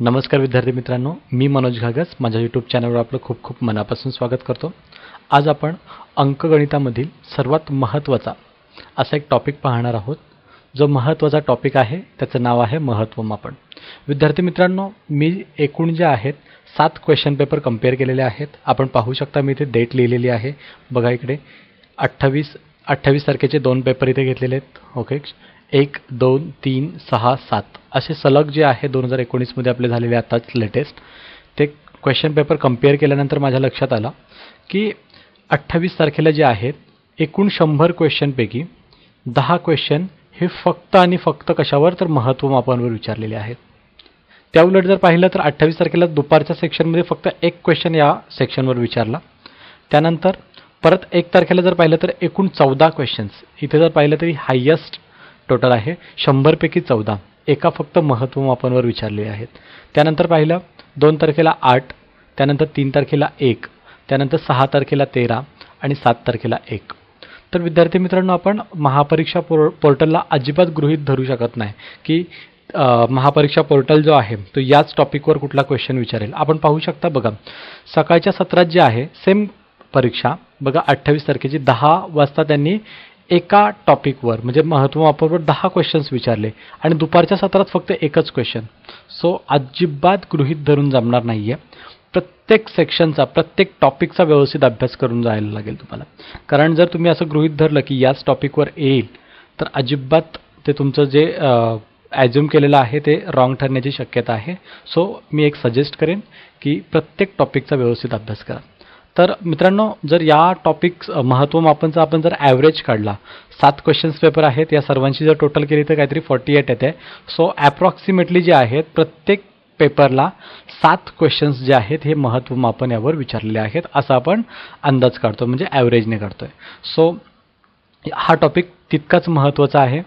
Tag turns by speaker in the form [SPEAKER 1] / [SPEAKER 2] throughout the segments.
[SPEAKER 1] नमस्कार विद्यार्थी मित्रांनो, मी मनोज घागस माझ्या यूट्यूब चॅनलवर आपलं खूप खूप मनापासून स्वागत करतो। आज आपण अंकगणितामधील सर्वात महत्त्वाचा असा एक टॉपिक पाहणार आहोत। जो महत्त्वाचा टॉपिक आहे त्याचं नाव आहे महत्त्वमापन। विद्यार्थी मित्रांनो, मी एकूण जे आहेत 7 क्वेश्चन पेपर कंपेअर केलेले आहेत। आपण पाहू शकता मी इथे डेट लिहिलेली आहे, बघा इकडे 28 तारखेचे 2 पेपर इथे घेतलेले आहेत। ओके, 1, 2, 3, 6, 7 असे सलग जे आहे 2019 मध्ये आपले झालेले आताच लेटेस्ट ते क्वेश्चन पेपर कंपेअर केल्यानंतर माझ्या लक्षात आलं की 28 तारखेला जे आहेत एकूण 100 क्वेश्चनपैकी 10 क्वेश्चन हे फक्त आणि फक्त कशावर तर महत्त्वमापनावर विचारलेले आहेत। त्याउलट जर पाहिलं तर 28 तारखेला दुपारच्या सेक्शनमध्ये फक्त एक क्वेश्चन या सेक्शनवर विचारला। त्यानंतर परत 1 तारखेला जर पाहिलं तर एकूण 14 क्वेश्चन्स इथे जर पाहिलं तरी हायेस्ट टोटल आहे 100 पैकी 14 एका फक्त महत्त्वमापनावर विचारले आहेत। त्यानंतर पाहिलं 2 तारखेला 8, त्यानंतर 3 तारखेला 1, त्यानंतर 6 तारखेला 13 आणि 7 तारखेला 1। तर विद्यार्थी मित्रांनो, आपण महापरीक्षा पोर्टलला अजिबात गृहीत धरू शकत नाही की महापरीक्षा पोर्टल जो आहे तो याच टॉपिकवर कुठला क्वेश्चन विचारेल। आपण पाहू शकता, बघा सकाळच्या सत्रात जे आहे सेम परीक्षा बघा 28 तारखेची 10 वाजता त्यांनी एका टॉपिकवर म्हणजे महत्त्वमापनावर 10 क्वेश्चन्स विचारले आणि दुपारच्या सत्रात फक्त एकच क्वेश्चन। सो अजिबात गृहीत धरून जमणार नाहीये। प्रत्येक सेक्शनचा प्रत्येक टॉपिकचा व्यवस्थित अभ्यास करून जायला लागेल तुम्हाला, कारण जर तुम्ही असं गृहीत धरलं की याच टॉपिकवर येईल तर अजिबात ते तुमचं जे ॲज्युम केलेलं आहे ते रॉंग ठरण्याची शक्यता आहे। सो मी एक सजेस्ट करेन की प्रत्येक टॉपिकचा व्यवस्थित अभ्यास करा। तर मित्रांनो, जर या टॉपिक महत्त्वमापनचा आपण जर ॲव्हरेज काढला 7 क्वेश्चन्स पेपर आहेत, या सर्वांची जर टोटल केली तर काहीतरी 48 येते। सो ॲप्रॉक्सिमेटली जे आहेत प्रत्येक पेपरला 7 क्वेश्चन्स जे आहेत हे महत्त्वमापन यावर विचारलेले आहेत असं आपण अंदाज काढतो, म्हणजे ॲव्हरेजने काढतोय। सो हा टॉपिक तितकाच महत्त्वाचा आहे।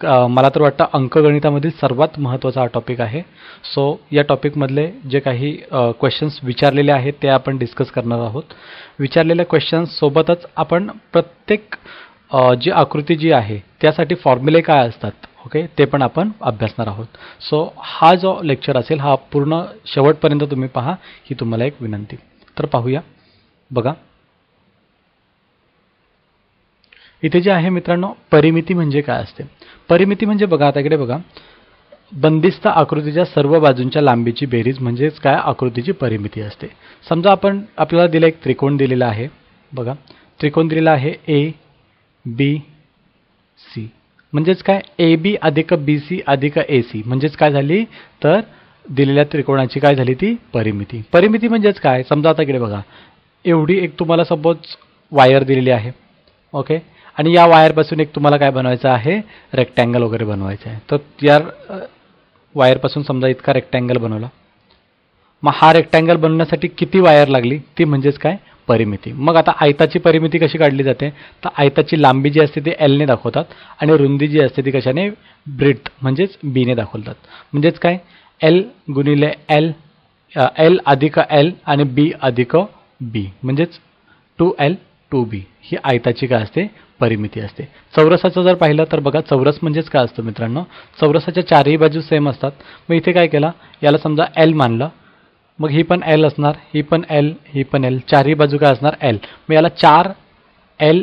[SPEAKER 1] मला तर वाटतं अंकगणितामधील सर्वात महत्त्वाचा हा टॉपिक आहे। सो या टॉपिकमधले जे काही क्वेश्चन्स विचारलेले आहेत ते आपण डिस्कस करणार आहोत। विचारलेल्या क्वेश्चन्स सोबतच आपण प्रत्येक जी आकृती जी आहे त्यासाठी फॉर्म्युले काय असतात, ओके, ते पण आपण अभ्यासणार आहोत। सो हा जो लेक्चर असेल हा पूर्ण शेवटपर्यंत तुम्ही पहा, ही तुम्हाला एक विनंती। तर पाहूया, बघा इथे जे आहे मित्रांनो, परिमिती म्हणजे काय असते। परिमिती म्हणजे बघा आता इकडे बघा, बंदिस्त आकृतीच्या सर्व बाजूंच्या लांबीची बेरीज म्हणजेच काय आकृतीची परिमिती असते। समजा आपल्याला दिला एक त्रिकोण दिलेला आहे, बघा त्रिकोण दिलेला आहे ABC म्हणजेच काय AB अधिक BC अधिक AC म्हणजेच काय झाली तर दिलेल्या त्रिकोणाची काय झाली ती परिमिती। परिमिती म्हणजेच काय, समजा आता इकडे बघा एवढी एक तुम्हाला सपोज वायर दिलेली आहे, ओके, आणि या वायरपासून एक तुम्हाला काय बनवायचं आहे रेक्टँगल वगैरे बनवायचं आहे। तर या वायरपासून समजा इतका रेक्टँगल बनवला, मग हा रेक्टँगल बनवण्यासाठी किती वायर लागली ती म्हणजेच काय परिमिती। मग आता आयताची परिमिती कशी काढली जाते तर आयताची लांबी जी असते ती L ने दाखवतात आणि रुंदी जी असते ती कशाने ब्रेड्थ म्हणजेच B ने दाखवतात। म्हणजेच काय L गुणिले L, L अधिक L आणि B अधिक B म्हणजेच 2L 2B ही आयताची काय असते परिमिती असते। चौरसाचं जर पाहिलं तर बघा चौरस म्हणजेच काय असतं मित्रांनो, चौरसाच्या चारही बाजू सेम असतात। मग इथे काय केलं, याला समजा L मानलं, मग ही पण L असणार, ही पण L, ही पण L, चारही बाजू काय असणार L। मग याला 4L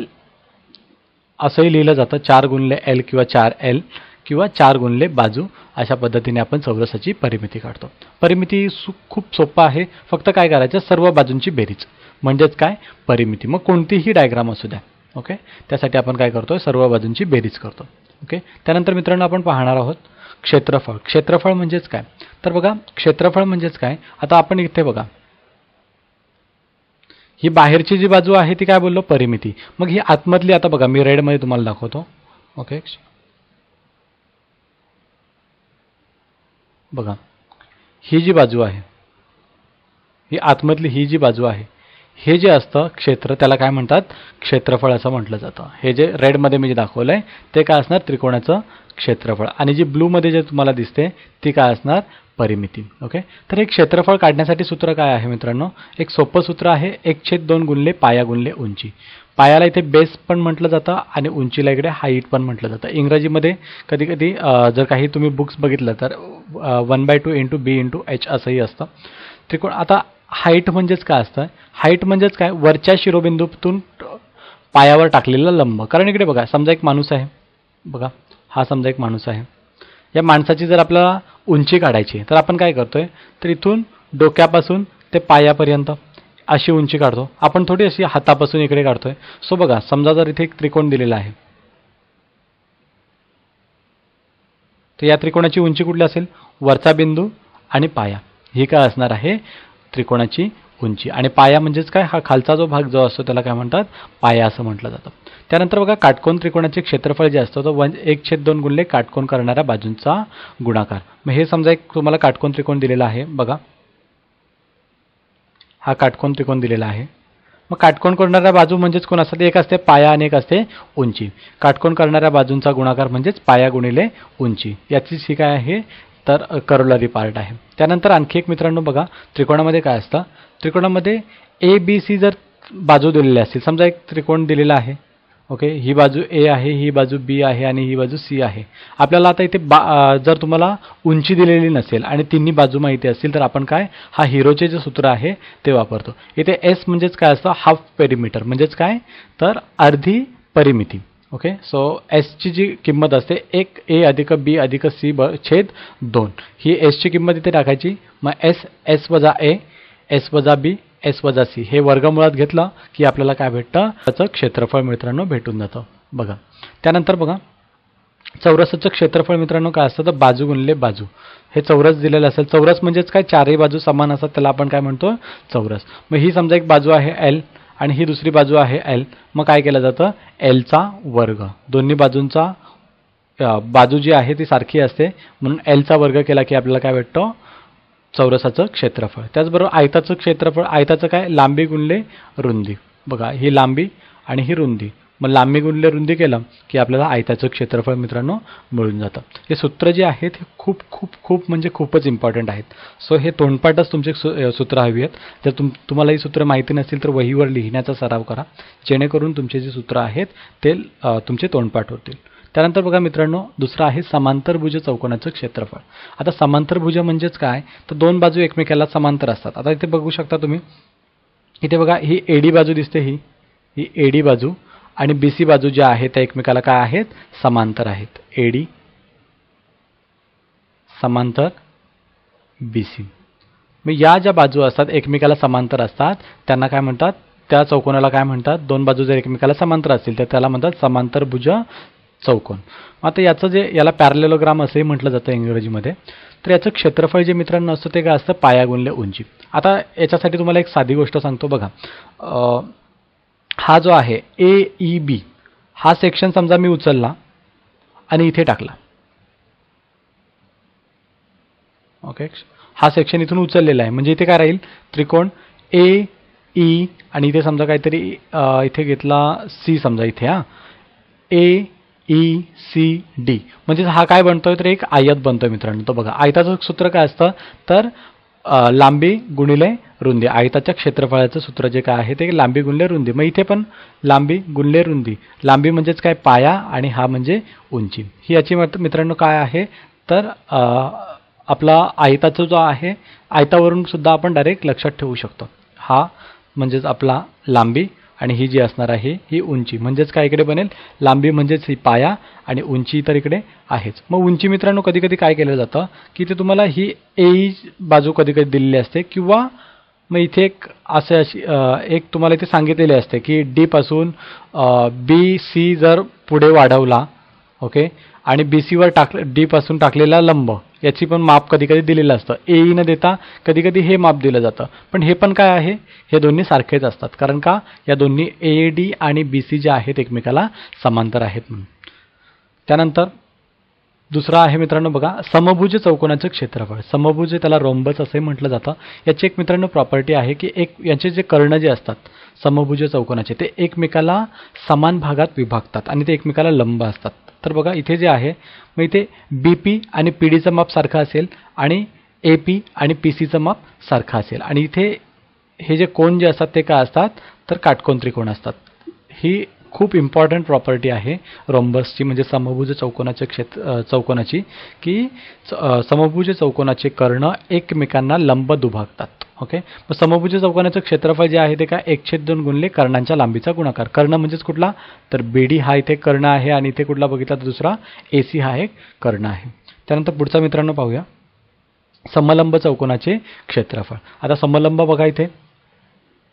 [SPEAKER 1] असंही लिहिलं जातं, 4 गुणिले L किंवा 4L किंवा 4 गुणिले बाजू, अशा पद्धतीने आपण चौरसाची परिमिती काढतो। परिमिती खूप सोपं आहे, फक्त काय करायचं सर्व बाजूंची बेरीज म्हणजेच काय परिमिती। मग कोणतीही डायग्राम असू द्या, ओके, त्यासाठी आपण काय करतोय सर्व बाजूंची बेरीज करतो, ओके। त्यानंतर मित्रांनो आपण पाहणार आहोत क्षेत्रफळ। क्षेत्रफळ म्हणजेच काय तर बघा क्षेत्रफळ म्हणजेच काय, आता आपण इथे बघा ही बाहेरची जी बाजू आहे ती काय बोललो परिमिती, मग ही आतमधली आता बघा मी रेड मध्ये तुम्हाला दाखवतो, ओके, बघा ही जी बाजू आहे ही आतमधली ही जी बाजू आहे हे जे असतं क्षेत्र त्याला काय म्हणतात क्षेत्रफळ असं म्हटलं जातं। हे जे रेड मध्ये मी जे दाखवलं आहे ते काय असणार त्रिकोणाचं क्षेत्रफळ, आणि जी ब्लू मध्ये जे तुम्हाला दिसते ती काय असणार परिमिती. ओके, तर एक क्षेत्रफळ काढण्यासाठी सूत्र काय आहे मित्रांनो? एक सोपं सूत्र आहे 1/2 गुणिले पाया गुणिले उंची. पायाला इथे बेस पण म्हटलं जातं आणि उंचीला इकडे हाईट पण म्हटलं जातं. इंग्रजीमध्ये कधी कधी जर काही तुम्ही बुक्स बघितलं तर 1/2 इंटू बी इंटू एच असंही असतं. त्रिकोण आता हाईट म्हणजेच काय असतं? हाईट म्हणजेच काय? वरच्या शिरोबिंदूतून पायावर टाकलेला लंब. कारण इकडे बघा, समजा एक माणूस आहे, बघा हा समजा एक माणूस आहे. या माणसाची जर आपल्याला उंची काढायची तर आपण काय करतोय? तर इथून डोक्यापासून ते पायापर्यंत अशी उंची काढतो. आपण थोडी अशी हातापासून इकडे काढतोय. सो बघा, समजा जर इथे एक त्रिकोण दिलेला आहे, तर या त्रिकोणाची उंची कुठली असेल? वरचा बिंदू आणि पाया, ही काय असणार आहे? त्रिकोणाची उंची. आणि पाया म्हणजेच काय? हा खालचा जो भाग जो असतो त्याला काय म्हणतात? पाया असं म्हटलं जातं. त्यानंतर बघा, काटकोन त्रिकोणाचे क्षेत्रफळ जे असतं तो 1/2 गुणिले काटकोन करणाऱ्या बाजूंचा गुणाकार. मग हे समजा एक तुम्हाला काटकोन त्रिकोण दिलेला आहे, बघा हा काटकोन त्रिकोण दिलेला आहे. मग काटकोन करणाऱ्या बाजू म्हणजेच कोण असतात? एक असते पाया आणि एक असते उंची. काटकोन करणाऱ्या बाजूंचा गुणाकार म्हणजेच पाया गुणिले उंची. याचीच ही काय आहे? तर करोलरी पार्ट आहे. त्यानंतर आणखी एक मित्रांनो बघा, त्रिकोणामध्ये काय असतं? त्रिकोणामध्ये ए बी सी जर बाजू दिलेल्या असतील, समजा एक त्रिकोण दिलेला आहे, ओके, ही बाजू ए आहे, ही बाजू बी आहे आणि ही बाजू सी आहे. आपल्याला आता इथे जर तुम्हाला उंची दिलेली नसेल आणि तिन्ही बाजू माहिती असतील तर आपण काय? हा हिरोचे जे सूत्र आहे ते वापरतो. इथे एस म्हणजेच काय असतं? हाफ पेरिमीटर म्हणजेच काय? तर अर्धी परिमिती. ओके, सो एसची जी किंमत असते 1 ए अधिक बी अधिक सी छेद 2, ही एसची किंमत इथे टाकायची. मग एस वजा ए, एस वजा बी, एस वजा सी हे वर्गमुळात घेतलं की आपल्याला काय भेटतं? त्याचं क्षेत्रफळ मित्रांनो भेटून जातं. बघा, त्यानंतर बघा, चौरसाचं क्षेत्रफळ मित्रांनो काय असतं? तर बाजू गुणिले बाजू. हे चौरस दिलेलं असेल, चौरस म्हणजेच काय? चारही बाजू समान असतात, त्याला आपण काय म्हणतो? चौरस. मग ही समजा एक बाजू आहे एल आणि ही दुसरी बाजू आहे एल. मग काय केलं जातं? एलचा वर्ग. दोन्ही बाजूंचा बाजू जी आहे ती सारखी असते म्हणून एलचा वर्ग केला की आपल्याला काय भेटतं? चौरसाचं क्षेत्रफळ. त्याचबरोबर आयताचं क्षेत्रफळ, आयताचं काय? लांबी गुणिले रुंदी. बघा, ही लांबी आणि ही रुंदी. मग लांबी गुणिले रुंदी केलं की आपल्याला आयताचं क्षेत्रफळ मित्रांनो मिळून जातं. हे सूत्र जे आहेत हे खूप खूप खूप म्हणजे खूपच इम्पॉर्टंट आहेत. सो हे तोंडपाठच तुमचे सूत्र हवी आहेत. जर तुम्हाला ही सूत्र माहिती नसतील तर वहीवर लिहिण्याचा सराव करा, जेणेकरून तुमचे जे सूत्र आहेत ते तुमचे तोंडपाठ होतील. त्यानंतर बघा मित्रांनो, दुसरं आहे समांतरभुज चौकोनाचं क्षेत्रफळ. आता समांतरभुज म्हणजेच काय? तर दोन बाजू एकमेकाला समांतर असतात. आता इथे बघू शकता तुम्ही, इथे बघा ही एडी बाजू दिसते, ही एडी बाजू आणि बीसी बाजू ज्या आहेत त्या एकमेकाला काय आहेत? समांतर आहेत. एडी समांतर बीसी. मग या ज्या बाजू असतात एकमेकाला समांतर असतात त्यांना काय म्हणतात? त्या चौकोनाला काय म्हणतात? दोन बाजू जर एकमेकाला समांतर असतील तर त्याला म्हणतात समांतरभुज चौकोन. आता याचं जे याला पॅरलेलोग्राम असंही म्हटलं जातं इंग्रजीमध्ये. तर याचं क्षेत्रफळ जे मित्रांनो असतं ते काय असतं? पाया गुणिले उंची. आता याच्यासाठी तुम्हाला एक साधी गोष्ट सांगतो बघा. हा जो आहे ए ई बी हा सेक्शन समजा मी उचलला आणि इथे टाकला. ओके, हा सेक्शन इथून उचललेला आहे म्हणजे इथे काय राहील? त्रिकोण ए ई आणि इथे समजा काहीतरी इथे घेतला सी, समजा इथे हा ए ई सी डी म्हणजे हा काय बनतोय? तर एक आयत बनतोय मित्रांनो. तो बघा, आयताचं सूत्र काय असतं? तर लांबी गुणिले रुंदी. आयताच्या क्षेत्रफळाचं सूत्र जे काय आहे ते लांबी गुणिले रुंदी. मग इथे पण लांबी गुणिले रुंदी. लांबी म्हणजेच काय? पाया आणि हा म्हणजे उंची. ही याची मित्रांनो काय आहे? तर आपला आयताचा जो आहे, आयतावरून सुद्धा आपण डायरेक्ट लक्षात ठेवू शकतो. हा म्हणजेच आपला लांबी आणि ही जी असणार आहे ही उंची. म्हणजेच काय इकडे बनेल? लांबी म्हणजेच ही पाया आणि उंची तर इकडे आहेच. मग उंची मित्रांनो कधी कधी काय केलं जातं की ते तुम्हाला ही ए बाजू कधी कधी दिलेली असते किंवा मग इथे एक अशी एक तुम्हाला इथे सांगितलेले असते की डी पासून बी सी जर पुढे वाढवला, ओके, आणि बी सीवर डी पासून टाकलेला लंब याची पण माप कधी कधी दिलेलं असतं. ए न देता कधी कधी हे माप दिलं जातं. पण हे पण काय आहे? हे दोन्ही सारखेच असतात. कारण का? या दोन्ही ए डी आणि बी सी ज्या आहेत एकमेकाला समांतर आहेत म्हणून. त्यानंतर दुसरा आहे मित्रांनो बघा, समभुज चौकोनाचं क्षेत्रफळ. समभुज त्याला रोम्बस असे म्हटलं जातं. याची एक मित्रांनो प्रॉपर्टी आहे की याचे जे कर्ण जे असतात समभुज चौकोनाचे ते एकमेकाला समान भागात विभागतात आणि ते एकमेकाला लंब असतात. तर बघा इथे जे आहे, मग इथे बी पी आणि पी डीचं माप सारखं असेल आणि ए पी आणि पी सीचं माप सारखं असेल. आणि इथे हे जे कोन जे असतात ते काय असतात तर काटकोन त्रिकोण असतात. ही खूप इम्पॉर्टंट प्रॉपर्टी आहे रोम्बसची, म्हणजे समभुज चौकोनाची, की समभुज चौकोनाचे कर्ण एकमेकांना लंब दुभागतात. ओके, मग समभुज चौकोनाचं क्षेत्रफळ जे आहे ते काय 1/2 गुणिले कर्णांच्या लांबीचा गुणाकार. कर्ण म्हणजेच कुठला तर बेडी हा इथे कर्ण आहे आणि इथे कुठला बघितला तर दुसरा AC हा एक कर्ण आहे. त्यानंतर पुढचा मित्रांनो पाहूया समलंब चौकोनाचे क्षेत्रफळ. आता समलंब बघा इथे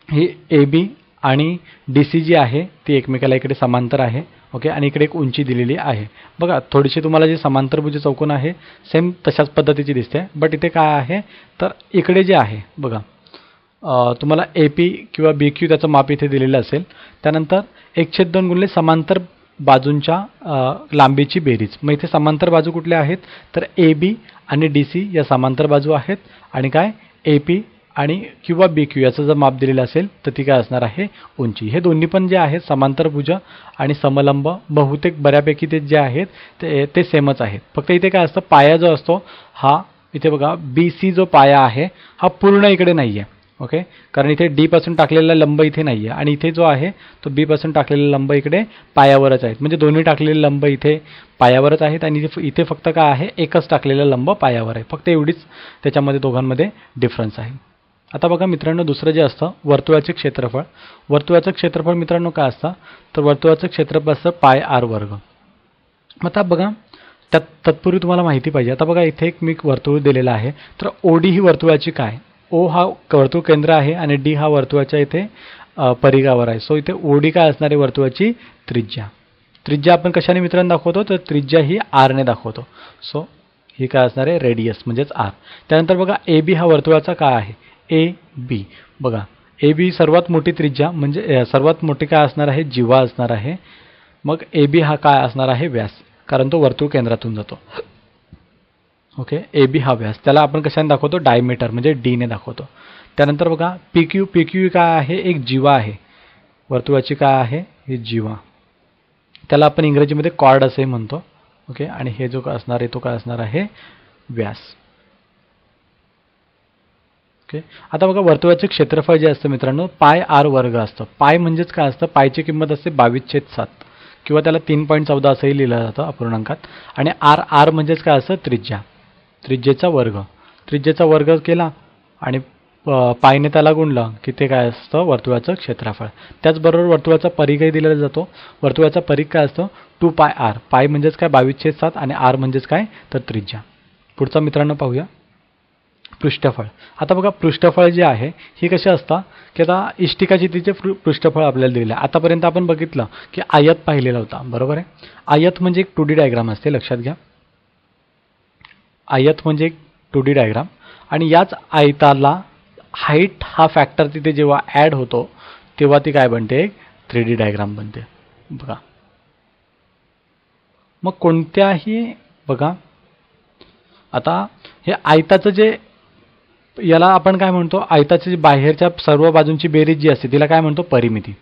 [SPEAKER 1] ही AB आणि DC जी आहे ती एकमेकाला इकडे समांतर आहे. ओके, आणि इकडे एक उंची दिलेली आहे. बघा थोडीशी तुम्हाला जी समांतरभुज चौकोन आहे सेम तशाच पद्धतीची दिसते, बट इथे काय आहे तर इकडे जे आहे बघा तुम्हाला AP किंवा BQ त्याचं माप इथे दिलेलं असेल. त्यानंतर 1/2 गुणिले समांतर बाजूंच्या लांबीची बेरीज. मग इथे समांतर बाजू कुठल्या आहेत तर AB आणि DC या समांतर बाजू आहेत आणि काय AP आणि किंवा BQ याचं जर माप दिलेलं असेल तर ती काय असणार आहे उंची. हे दोन्ही पण जे आहेत समांतरभुज आणि समलंब बहुतेक बऱ्यापैकी ते जे आहेत ते सेमच आहेत. फक्त इथे काय असतं पाया जो असतो हा इथे बघा BC जो पाया आहे हा पूर्ण इकडे नाही आहे. ओके, कारण इथे D पासून टाकलेला लंब इथे नाही आहे आणि इथे जो आहे तो B पासून टाकलेला लंब इकडे पायावरच आहेत. म्हणजे दोन्ही टाकलेले लंब इथे पायावरच आहेत आणि इथे फक्त काय आहे एकच टाकलेला लंब पायावर आहे. फक्त एवढीच त्याच्यामध्ये दोघांमध्ये डिफरन्स आहे. आता बघा मित्रांनो दुसरं जे असतं वर्तुळाचे क्षेत्रफळ. वर्तुळाचं क्षेत्रफळ मित्रांनो काय असतं तर वर्तुळाचं क्षेत्रफळ असतं πr². मग आता बघा तत्पूर्वी तुम्हाला माहिती पाहिजे. आता बघा इथे एक मी वर्तुळ दिलेलं आहे तर OD ही वर्तुळाची काय O हा वर्तुळ केंद्र आहे आणि D हा वर्तुळाच्या इथे परिघावर आहे. सो इथे OD काय असणार आहे वर्तुळाची त्रिज्या. त्रिज्या आपण कशाने मित्रांनो दाखवतो तर त्रिज्या ही R ने दाखवतो. सो ही काय असणार आहे रेडियस म्हणजेच R. त्यानंतर बघा AB हा वर्तुळाचा काय आहे AB. बघा AB सर्वात मोठी त्रिज्या म्हणजे सर्वात मोठी काय असणार आहे जीवा असणार आहे. मग AB हा काय असणार आहे व्यास, कारण तो वर्तुळ केंद्रातून जातो. ओके, AB हा व्यास त्याला आपण कशाने दाखवतो डायमीटर म्हणजे D ने दाखवतो. त्यानंतर बघा PQ काय आहे एक जीवा आहे वर्तुळाची काय आहे ही जीवा, त्याला आपण इंग्रजीमध्ये कॉर्ड असे म्हणतो. ओके, आणि हे जो काय असणार आहे तो काय असणार आहे व्यास. ओके, आता बघा वर्तुळाचे क्षेत्रफळ जे असतं मित्रांनो πr² असतं. पाय म्हणजेच काय असतं पायची किंमत असते 22/7 किंवा त्याला 3.14 असंही लिहिलं जातं अपूर्णांकात. आणि R म्हणजेच काय असतं त्रिज्या, त्रिज्येचा वर्ग. त्रिज्येचा वर्ग केला आणि पायने त्याला गुणलं की ते काय असतं वर्तुळाचं क्षेत्रफळ. त्याचबरोबर वर्तुळाचा परिघही दिलेला जातो. वर्तुळाचा परिघ काय असतो 2πr. पाय म्हणजेच काय 22/7 आणि R म्हणजेच काय तर त्रिज्या. पुढचा मित्रांनो पाहूया पृष्ठफळ. आता बघा पृष्ठफळ जे आहे ही कशी असतं की आता इष्टिकाची तिचे पृष्ठफळ आपल्याला दिलेलं आहे. आतापर्यंत आपण बघितलं की आयत पाहिलेला होता बरोबर आहे. आयत म्हणजे एक 2D डायग्राम असते लक्षात घ्या. आयत म्हणजे एक 2D डायग्राम आणि याच आयताला हाईट हा फॅक्टर तिथे जेव्हा ॲड होतो तेव्हा ती काय बनते एक 3D डायग्राम बनते. बघा मग कोणत्याही बघा आता हे आयताचं जे याला आपण काय म्हणतो आयताची बाहेरच्या सर्व बाजूंची बेरीज जी असते तिला काय म्हणतो परिमिती.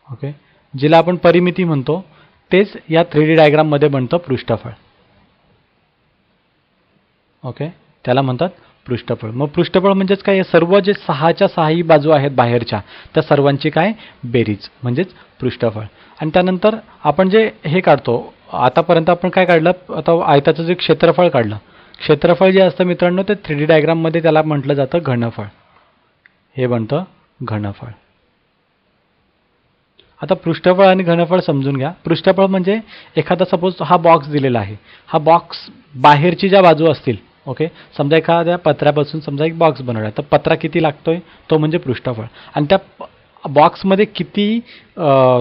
[SPEAKER 1] ओके, जिला आपण परिमिती म्हणतो तेच या 3D डायग्राम मध्ये बनतं पृष्ठफळ. ओके, त्याला म्हणतात पृष्ठफळ. मग पृष्ठफळ म्हणजेच काय सर्व जे 6च्या 6 बाजू आहेत बाहेरच्या त्या सर्वांची काय बेरीज म्हणजेच पृष्ठफळ. आणि त्यानंतर आपण जे हे काढतो आतापर्यंत आपण काय काढलं आता आयताचं जे क्षेत्रफळ काढलं. क्षेत्रफळ जे असतं मित्रांनो ते 3D डायग्राम मध्ये त्याला म्हटलं जातं घनफळ. हे बनतं घनफळ. आता पृष्ठफळ आणि घनफळ समजून घ्या. पृष्ठफळ म्हणजे एखादा सपोज हा बॉक्स दिलेला आहे. हा बॉक्स बाहेरची ज्या बाजू असतील ओके समजा एखाद्या पत्र्यापासून समजा एक बॉक्स बनवला तर पत्रा किती लागतोय तो म्हणजे पृष्ठफळ. आणि त्या बॉक्समध्ये किती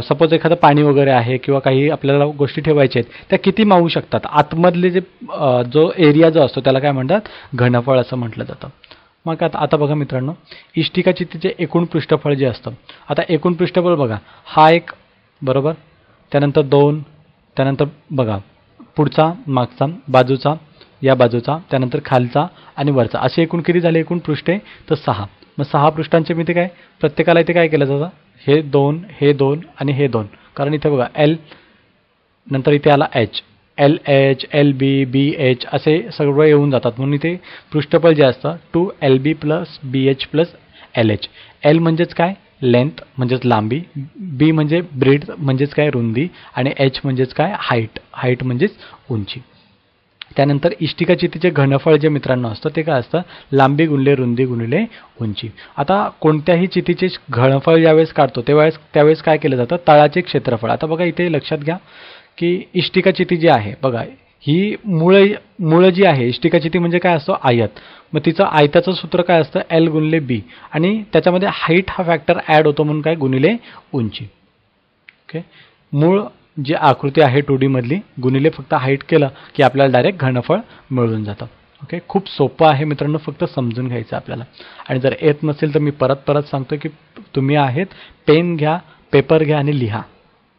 [SPEAKER 1] सपोज एखादं पाणी वगैरे आहे किंवा काही आपल्याला गोष्टी ठेवायच्या आहेत त्या किती मावू शकतात आतमधले जे जो एरिया जो असतो त्याला काय म्हणतात घनफळ असं म्हटलं जातं. मग आता बघा मित्रांनो इष्टिकाची तिचे एकूण पृष्ठफळ जे असतं. आता एकूण पृष्ठफळ बघा हा एक बरोबर, त्यानंतर 2, त्यानंतर बघा पुढचा मागचा बाजूचा या बाजूचा त्यानंतर खालचा आणि वरचा असे एकूण किती झाले एकूण पृष्ठे तर 6. मग 6 पृष्ठांचे मी ते काय प्रत्येकाला इथे काय केलं जातं हे 2 आणि हे 2 कारण इथे बघा L नंतर इथे आला H LH LB BH असे सर्व येऊन जातात, म्हणून इथे पृष्ठबळ जे असतं 2LB + BH + LH. L म्हणजेच काय, लेंथ म्हणजेच लांबी, B म्हणजे ब्रेड म्हणजेच काय, रुंदी, आणि H म्हणजेच काय, हाईट म्हणजेच उंची. त्यानंतर इष्टिका चितीचे घनफळ जे मित्रांनो असतं ते काय असतं, लांबी गुणिले रुंदी गुणिले उंची. आता कोणत्याही चितीचे घनफळ ज्यावेळेस काढतो त्यावेळेस काय केलं जातं, तळाचे क्षेत्रफळ. आता बघा इथे लक्षात घ्या की इष्टिका चिती जी आहे बघा, ही मूळ जी आहे, इष्टिका चिती म्हणजे काय असतो, आयत. मग तिचं आयताचं सूत्र काय असतं, L गुणिले B, आणि त्याच्यामध्ये हाईट हा फॅक्टर ॲड होतो म्हणून काय, गुणिले उंची. ओके, मूळ जी आकृती आहे 2D मधली गुणिले फक्त हाईट केलं की आपल्याला डायरेक्ट घनफळ मिळून जातं. ओके, खूप सोपं आहे मित्रांनो, फक्त समजून घ्यायचं आपल्याला. आणि जर येत नसेल तर मी परत सांगतो की तुम्ही आहेत, पेन घ्या, पेपर घ्या आणि लिहा,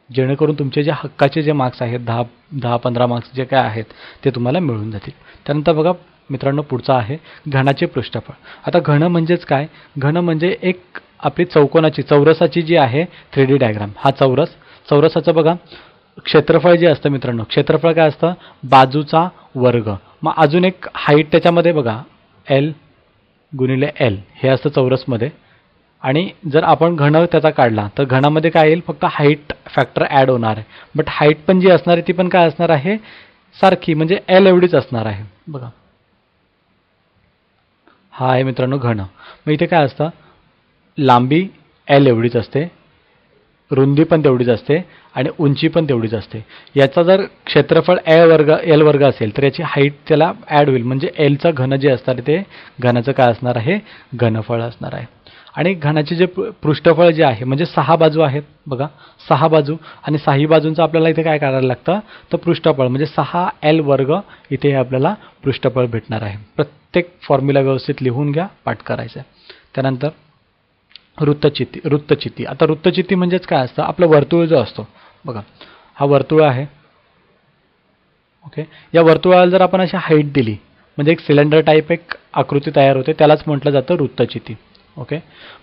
[SPEAKER 1] जेणेकरून तुमचे जे हक्काचे जे मार्क्स आहेत 10-15 मार्क्स जे काय आहेत ते तुम्हाला मिळून जातील. त्यानंतर बघा मित्रांनो, पुढचा आहे घनाचे पृष्ठफळ. आता घन म्हणजेच काय, घन म्हणजे एक आपली चौरसाची जी आहे 3D डायग्राम. हा चौरसाचं बघा क्षेत्रफळ जे असतं मित्रांनो, क्षेत्रफळ काय असतं, बाजूचा वर्ग. मग अजून एक हाईट त्याच्यामध्ये बघा, L गुणिले L हे असतं चौरसमध्ये. आणि जर आपण घन त्याचा काढला तर घनामध्ये काय येईल, फक्त हाईट फॅक्टर ॲड होणार आहे. बट हाईट पण जी असणार आहे ती पण काय असणार आहे, सारखी, म्हणजे L एवढीच असणार आहे. बघा हा आहे मित्रांनो घन. मग इथे काय असतं, लांबी L एवढीच असते, रुंदी पण तेवढीच असते आणि उंची पण तेवढीच असते. याचा जर क्षेत्रफळ L वर्ग असेल तर याची हाईट त्याला ॲड होईल, म्हणजे Lचं घन जे असणार ते घनाचं काय असणार आहे, घनफळ असणार आहे. आणि घनाचे जे पृष्ठफळ जे आहे, म्हणजे 6 बाजू आहेत बघा, 6 बाजू, आणि 6 बाजूंचं आपल्याला इथे काय करायला लागतं, तर पृष्ठफळ म्हणजे 6L वर्ग इथे आपल्याला पृष्ठफळ भेटणार आहे. प्रत्येक फॉर्म्युला व्यवस्थित लिहून घ्या, पाठ करायचं आहे. त्यानंतर वृत्तचिती. आता वृत्तचिती म्हणजेच काय असतं, आपलं वर्तुळ जो असतो बघा, हा वर्तुळ आहे. ओके, या वर्तुळाला जर आपण अशी हाईट दिली म्हणजे एक सिलेंडर टाईप एक आकृती तयार होते, त्यालाच म्हटलं जातं वृत्तचिती. ओके,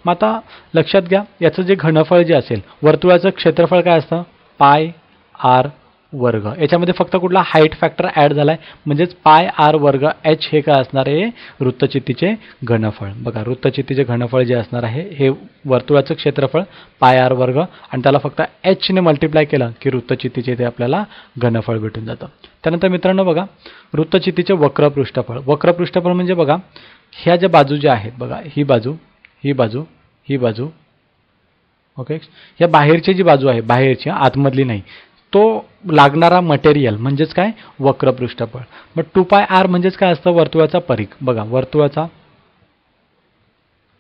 [SPEAKER 1] मग आता लक्षात घ्या, याचं जे घनफळ जे असेल, वर्तुळाचं क्षेत्रफळ काय असतं, πr वर्ग. याच्यामध्ये फक्त कुठला हाईट फॅक्टर ॲड झालाय, म्हणजेच πr वर्ग H हे काय असणार आहे, वृत्तचितीचे घनफळ. बघा वृत्तचितीचे घनफळ जे असणार आहे हे वर्तुळाचं क्षेत्रफळ πr वर्ग, आणि त्याला फक्त H ने मल्टिप्लाय केलं की वृत्तचितीचे ते आपल्याला घनफळ भेटून जातं. त्यानंतर मित्रांनो बघा, वृत्तचितीचे वक्र पृष्ठफळ म्हणजे बघा, ह्या ज्या बाजू ज्या आहेत बघा, ही बाजू, ओके, या बाहेरची जी बाजू आहे, बाहेरची आतमधली नाही, तो लागणारा मटेरियल म्हणजेच काय, वक्र पृष्ठफळ. मग 2πr म्हणजेच काय असतं, वर्तुळाचा परिघ. बघा वर्तुळाचा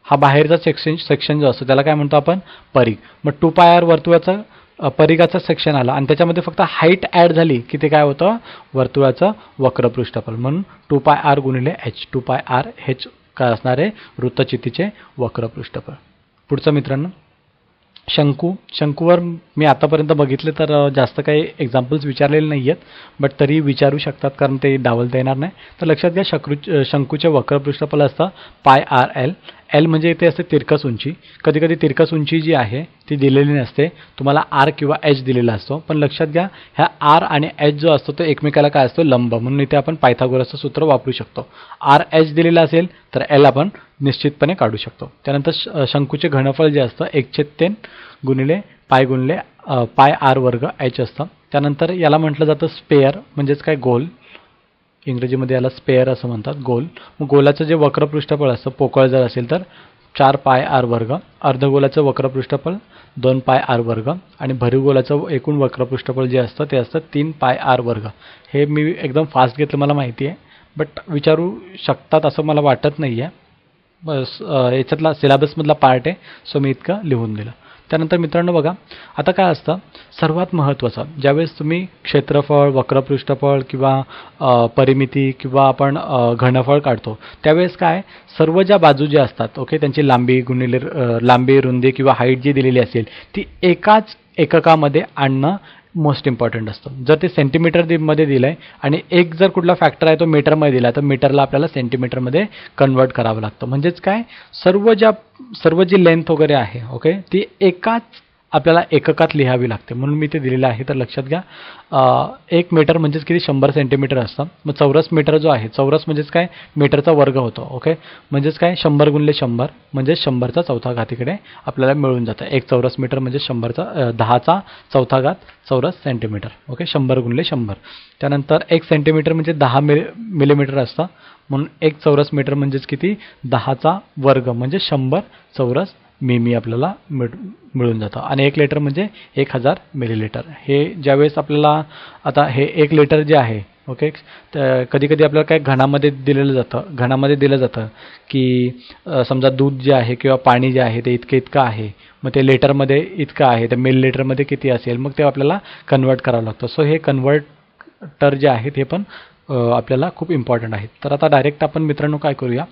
[SPEAKER 1] हा बाहेरचा सेक्शन जो असतो त्याला काय म्हणतो आपण, परिघ. मग 2πr वर्तुळाचा परिघाचा सेक्शन आला आणि त्याच्यामध्ये फक्त हाईट ॲड झाली की ते काय होतं, वर्तुळाचं वक्र पृष्ठफळ. म्हणून 2πr गुणिले H, 2πr H काय असणार आहे, वृत्तचितीचे वक्र पृष्ठफळ. पुढचं मित्रांनो, शंकूवर मी आतापर्यंत बघितले तर जास्त काही एक्झाम्पल्स विचारलेले नाही आहेत, बट तरी विचारू शकतात कारण ते डावलता येणार नाही. तर लक्षात घ्या, शंकूचे वक्र पृष्ठफळ असतं πrl. L म्हणजे इथे असते तिरकस उंची. कधी कधी तिरकस उंची जी आहे ती दिलेली नसते, तुम्हाला R किंवा H दिलेला असतो. पण लक्षात घ्या, ह्या R आणि H जो असतो तो एकमेकाला काय असतो, लंब. म्हणून इथे आपण पायथागोरसचं सूत्र वापरू शकतो. RH दिलेला असेल तर L आपण निश्चितपणे काढू शकतो. त्यानंतर शंकूचे घनफळ जे असतं 1/3 गुणिले पाय गुणिले πr वर्ग H असतं. त्यानंतर याला म्हटलं जातं स्पेअर, म्हणजेच काय, गोल. इंग्रजीमध्ये याला स्पेअर असं म्हणतात, गोल. मग गोलाचं जे वक्र पृष्ठफळ असतं, पोकळ जर असेल तर 4πr वर्ग. अर्धगोलाचं वक्र पृष्ठफळ 2πr वर्ग, आणि भरीवगोलाचं एकूण वक्र पृष्ठफळ जे असतं ते असतं 3πr वर्ग. हे मी एकदम फास्ट घेतलं मला माहिती आहे, बट विचारू शकतात असं मला वाटत नाही आहे. बस याच्यातला सिलेबसमधला पार्ट आहे, सो मी इतकं लिहून दिलं. त्यानंतर मित्रांनो बघा, आता काय असतं, सर्वात महत्त्वाचं ज्यावेळेस तुम्ही क्षेत्रफळ, वक्रपृष्ठफळ किंवा परिमिती किंवा आपण घनफळ काढतो त्यावेळेस काय, सर्व ज्या बाजू ज्या असतात, ओके, त्यांची लांबी गुणिले लांबी, रुंदी किंवा हाईट जी दिलेली असेल ती एकाच एककामध्ये आणणं मोस्ट इम्पॉर्टंट असतं. जर ते सेंटीमीटर मध्ये दिलं आहे आणि एक जर कुठला फॅक्टर आहे तो मीटरमध्ये दिला तर मीटरला आपल्याला सेंटीमीटरमध्ये कन्वर्ट करावं लागतं. म्हणजेच काय, सर्व जी लेंथ वगैरे आहे, ओके, ती एकाच आपल्याला एककात लिहावी लागते, म्हणून मी ते दिलेलं आहे. तर लक्षात घ्या, 1 मीटर म्हणजेच किती 100 सेंटीमीटर असतं. मग चौरस मीटर जो आहे, चौरस म्हणजेच काय मीटरचा वर्ग होतो. ओके, म्हणजेच काय 100 गुणिले 100 म्हणजे 100चा चौथा घात इकडे आपल्याला मिळून जातं. 1 चौरस मीटर म्हणजे 10चा चौथा घात चौरस सेंटीमीटर. ओके, 100 गुणिले 100. त्यानंतर 1 सेंटीमीटर म्हणजे 10 मिलीमीटर असतं, म्हणून 1 चौरस मीटर म्हणजेच किती 10चा वर्ग म्हणजे 100 चौरस मिमी आपल्याला मिळून जातं. आणि 1 लिटर म्हणजे 1000 मिलीलिटर. हे ज्यावेळेस आपल्याला आता हे 1 लिटर जे आहे, ओके, तर कधी कधी आपल्याला काय घणामध्ये दिलं जातं की समजा दूध जे आहे किंवा पाणी जे आहे ते इतकं आहे, मग ते लिटरमध्ये इतकं आहे, तर मिलीलिटरमध्ये किती असेल, मग ते आपल्याला कन्वर्ट करावं लागतं. सो हे कन्वर्टर जे आहेत हे पण आपल्याला खूप इम्पॉर्टंट आहेत. तर आता डायरेक्ट आपण मित्रांनो काय करूया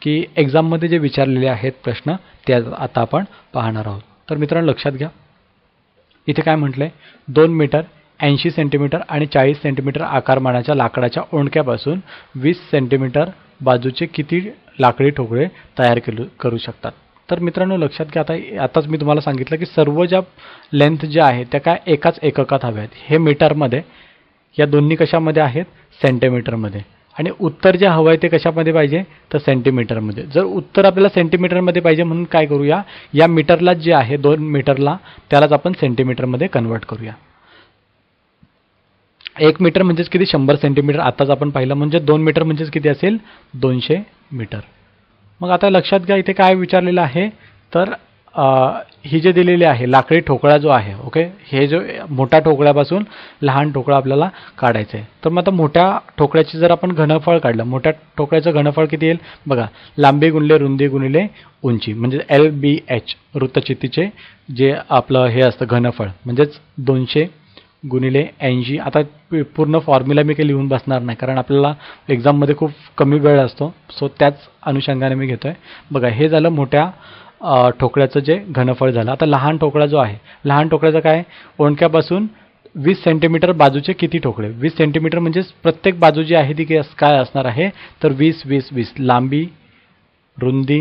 [SPEAKER 1] की एक्झाममध्ये जे विचारलेले आहेत प्रश्न ते आता आपण पाहणार आहोत. तर मित्रांनो लक्षात घ्या, इथे काय म्हटलं आहे, 2 मीटर 80 सेंटीमीटर आणि 40 सेंटीमीटर आकारमानाच्या लाकडाच्या ओंडक्यापासून 20 सेंटीमीटर बाजूचे किती लाकडी ठोकळे तयार करू शकतात. तर मित्रांनो लक्षात घ्या, आताच मी तुम्हाला सांगितलं की सर्व ज्या लेंथ ज्या आहेत त्या काय एकाच एककात हव्या आहेत. हे मीटरमध्ये, या दोन्ही कशामध्ये आहेत सेंटीमीटरमध्ये, आणि उत्तर जे हवं आहे ते कशामध्ये पाहिजे तर सेंटीमीटरमध्ये. जर उत्तर आपल्याला सेंटीमीटरमध्ये पाहिजे म्हणून काय करूया, या मीटरला जे आहे 2 मीटरला त्यालाच आपण सेंटीमीटरमध्ये कन्वर्ट करूया. 1 मीटर म्हणजेच किती 100 सेंटीमीटर आताच आपण पाहिलं, म्हणजे 2 मीटर म्हणजेच किती असेल 200 मीटर. मग आता लक्षात घ्या इथे काय विचारलेलं आहे, तर ही जे दिलेली आहे लाकडी ठोकळा जो आहे, ओके, हे जो मोठ्या ठोकळ्यापासून लहान ठोकळा आपल्याला काढायचं आहे. तर मग आता मोठ्या ठोकळ्याची जर आपण घनफळ काढलं, मोठ्या ठोकळ्याचं घनफळ किती येईल बघा, लांबी गुणिले रुंदी गुणिले उंची म्हणजे LBH वृत्तचितीचे जे आपलं हे असतं घनफळ, म्हणजेच 200 गुणिले 80. आता पूर्ण फॉर्म्युला मी काही लिहून बसणार नाही कारण आपल्याला एक्झाममध्ये खूप कमी वेळ असतो, सो त्याच अनुषंगाने मी घेतोय. बघा हे झालं मोठ्या ठोकळ्याचं जे घनफळ झालं. आता लहान ठोकळा जो आहे, लहान ठोकळ्याचं काय, ओंडक्यापासून 20 सेंटीमीटर बाजूचे किती ठोकळे. 20 सेंटीमीटर म्हणजेच प्रत्येक बाजू जी आहे ती काय असणार आहे तर 20 20 20. लांबी रुंदी